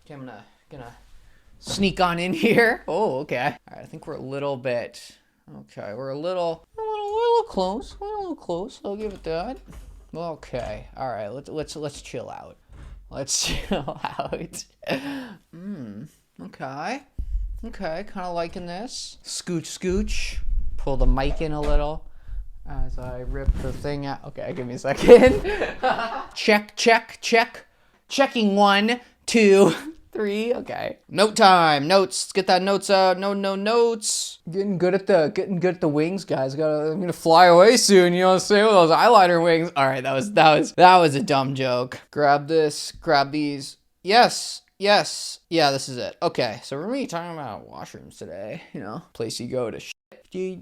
Okay, I'm gonna sneak on in here. Oh, okay. All right, I think we're a little bit. Okay, we're a little close. We're a little close. I'll give it that. Okay. All right. Let's chill out. Let's chill out. Okay. Okay. Kind of liking this. Scooch, scooch. Pull the mic in a little as I rip the thing out. Okay, give me a second. Check, check, check. Checking 1, 2, 3. Okay. Note time. Notes. Let's get that notes out. Notes. Getting good at the wings, guys. I'm gonna fly away soon. You know what I'm saying? With those eyeliner wings. All right. That was a dumb joke. Grab this. Grab these. Yes. Yeah, this is it. Okay. So we're gonna be talking about washrooms today. You know, place you go to shit. Yeah.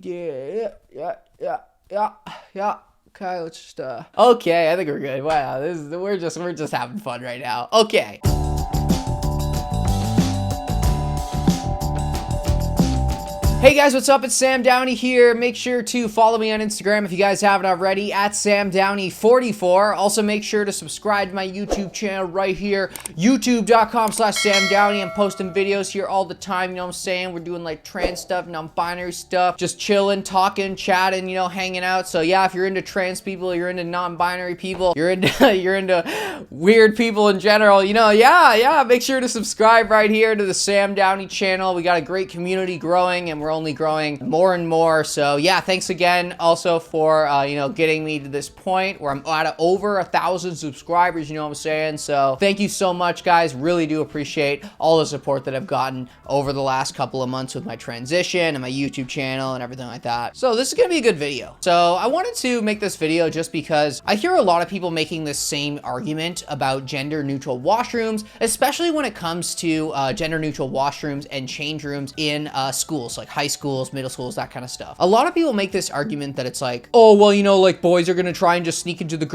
Okay, let's just okay, I think we're good. Wow, we're just having fun right now. Okay. Hey guys, what's up? It's Sam Downey here. Make sure to follow me on Instagram if you guys haven't already, at SamDowney44. Also, make sure to subscribe to my YouTube channel right here, youtube.com/SamDowney. I'm posting videos here all the time, you know what I'm saying? We're doing like trans stuff, non-binary stuff, just chilling, talking, chatting, you know, hanging out. So yeah, if you're into trans people, you're into non-binary people, you're into weird people in general, you know, yeah, make sure to subscribe right here to the Sam Downey channel. We got a great community growing, and we're only growing more and more. So yeah, thanks again also for you know, getting me to this point where I'm at over 1,000 subscribers, you know what I'm saying? So thank you so much, guys. Really do appreciate all the support that I've gotten over the last couple of months with my transition and my YouTube channel and everything like that. So this is gonna be a good video. So I wanted to make this video just because I hear a lot of people making this same argument about gender neutral washrooms, especially when it comes to gender neutral washrooms and change rooms in schools, like high schools, middle schools, that kind of stuff. A lot of people make this argument that it's like, oh, well, you know, like boys are gonna try and just sneak into the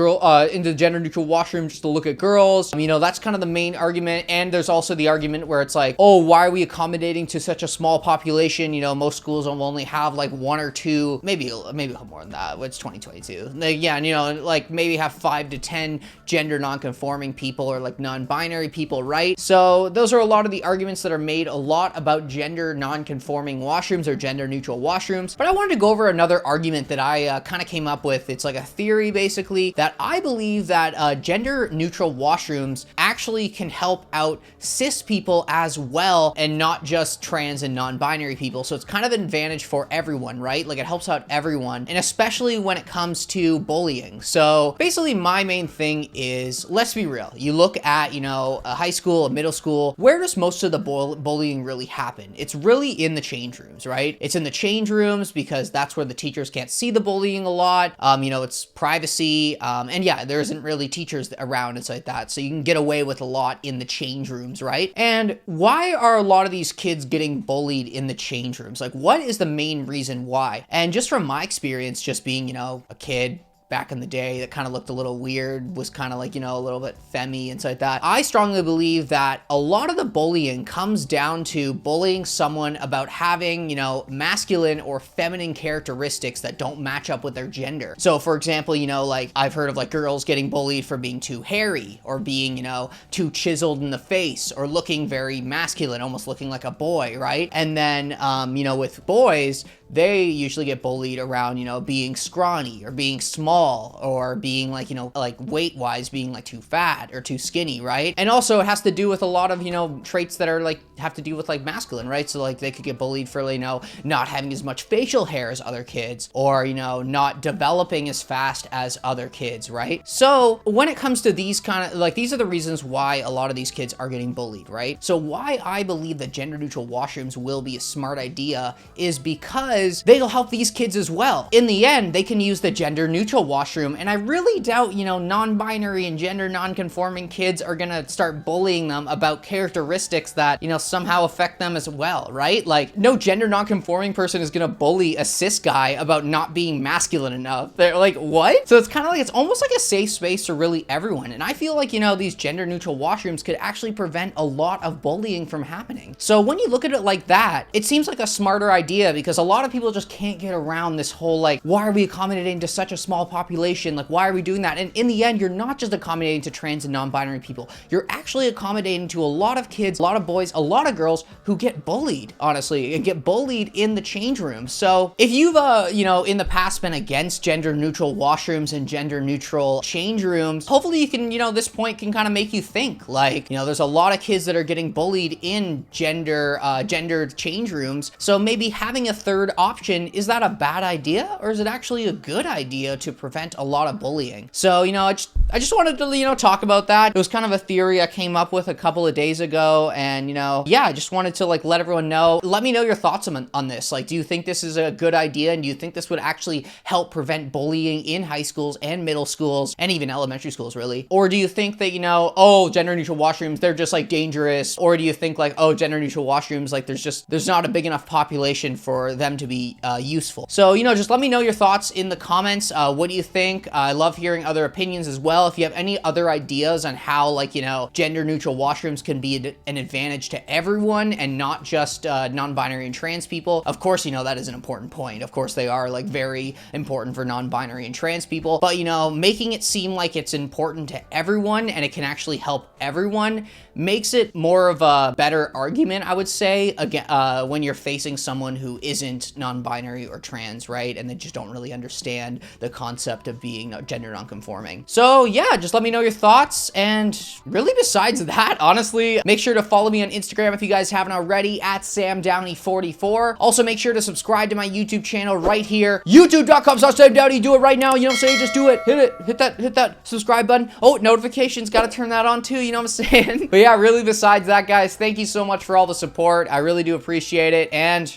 gender neutral washroom just to look at girls. You know, that's kind of the main argument. And there's also the argument where it's like, oh, why are we accommodating to such a small population? You know, most schools will only have like 1 or 2, maybe more than that. It's 2022. Yeah, and you know, like maybe have 5 to 10 gender non-conforming people or like non-binary people, right? So those are a lot of the arguments that are made a lot about gender non-conforming washrooms or gender neutral washrooms. But I wanted to go over another argument that I kind of came up with. It's like a theory basically that I believe that gender neutral washrooms actually can help out cis people as well, and not just trans and non-binary people. So it's kind of an advantage for everyone, right? Like it helps out everyone, and especially when it comes to bullying. So basically my main thing is, let's be real. You look at, you know, a high school, a middle school, where does most of the bullying really happen? It's really in the change rooms, right? It's in the change rooms because that's where the teachers can't see the bullying a lot. You know, it's privacy. And yeah, there isn't really teachers around. It's like that. So you can get away with a lot in the change rooms, right? And why are a lot of these kids getting bullied in the change rooms? Like, what is the main reason why? And just from my experience, just being, you know, a kid back in the day that kind of looked a little weird, was kind of like, you know, a little bit femmy and stuff like that. I strongly believe that a lot of the bullying comes down to bullying someone about having, you know, masculine or feminine characteristics that don't match up with their gender. So for example, you know, like I've heard of like girls getting bullied for being too hairy or being, you know, too chiseled in the face or looking very masculine, almost looking like a boy, right? And then, you know, with boys, they usually get bullied around, you know, being scrawny or being small or being like, you know, like weight wise being like too fat or too skinny, right? And also it has to do with a lot of, you know, traits that are like, have to do with like masculine, right? So like they could get bullied for, you know, not having as much facial hair as other kids, or, you know, not developing as fast as other kids, right? So when it comes to these kind of, like, these are the reasons why a lot of these kids are getting bullied, right? So why I believe that gender neutral washrooms will be a smart idea is because they'll help these kids as well. In the end, they can use the gender neutral washroom, and I really doubt, you know, non-binary and gender non-conforming kids are gonna start bullying them about characteristics that, you know, somehow affect them as well, right? Like, no gender non-conforming person is gonna bully a cis guy about not being masculine enough. They're like, what? So it's kind of like, it's almost like a safe space for really everyone. And I feel like, you know, these gender neutral washrooms could actually prevent a lot of bullying from happening. So when you look at it like that, it seems like a smarter idea, because a lot of people just can't get around this whole like, why are we accommodating to such a small population. Like, why are we doing that? And in the end, you're not just accommodating to trans and non-binary people. You're actually accommodating to a lot of kids, a lot of boys, a lot of girls who get bullied, honestly, and get bullied in the change room. So if you've, you know, in the past been against gender neutral washrooms and gender neutral change rooms, hopefully you can, you know, this point can kind of make you think, like, you know, there's a lot of kids that are getting bullied in gendered change rooms. So maybe having a third option, is that a bad idea, or is it actually a good idea to prevent a lot of bullying? So, you know, I just wanted to, you know, talk about that. It was kind of a theory I came up with a couple of days ago, and, you know, yeah, I just wanted to, like, let everyone know. Let me know your thoughts on this. Like, do you think this is a good idea, and do you think this would actually help prevent bullying in high schools and middle schools and even elementary schools, really? Or do you think that, you know, oh, gender neutral washrooms, they're just like dangerous? Or do you think like, oh, gender neutral washrooms, like there's not a big enough population for them to be useful? So, you know, just let me know your thoughts in the comments. What do you think? I love hearing other opinions as well. If you have any other ideas on how, like, you know, gender neutral washrooms can be an advantage to everyone and not just non-binary and trans people. Of course, you know, that is an important point. Of course, they are, like, very important for non-binary and trans people, but, you know, making it seem like it's important to everyone and it can actually help everyone makes it more of a better argument, I would say, again, when you're facing someone who isn't non-binary or trans, right? And they just don't really understand the concept of being gender non-conforming. So yeah, just let me know your thoughts. And really, besides that, honestly, make sure to follow me on Instagram if you guys haven't already, at SamDowney44. Also, make sure to subscribe to my YouTube channel right here, youtube.com/SamDowney. Do it right now. You know what I'm saying? Just do it. Hit that subscribe button. Oh, notifications, gotta turn that on too. You know what I'm saying? But yeah, really, besides that, guys, thank you so much for all the support. I really do appreciate it. And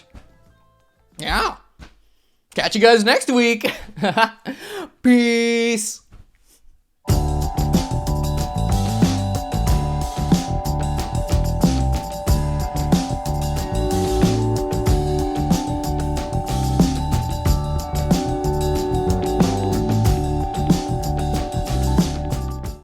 yeah, catch you guys next week. Peace.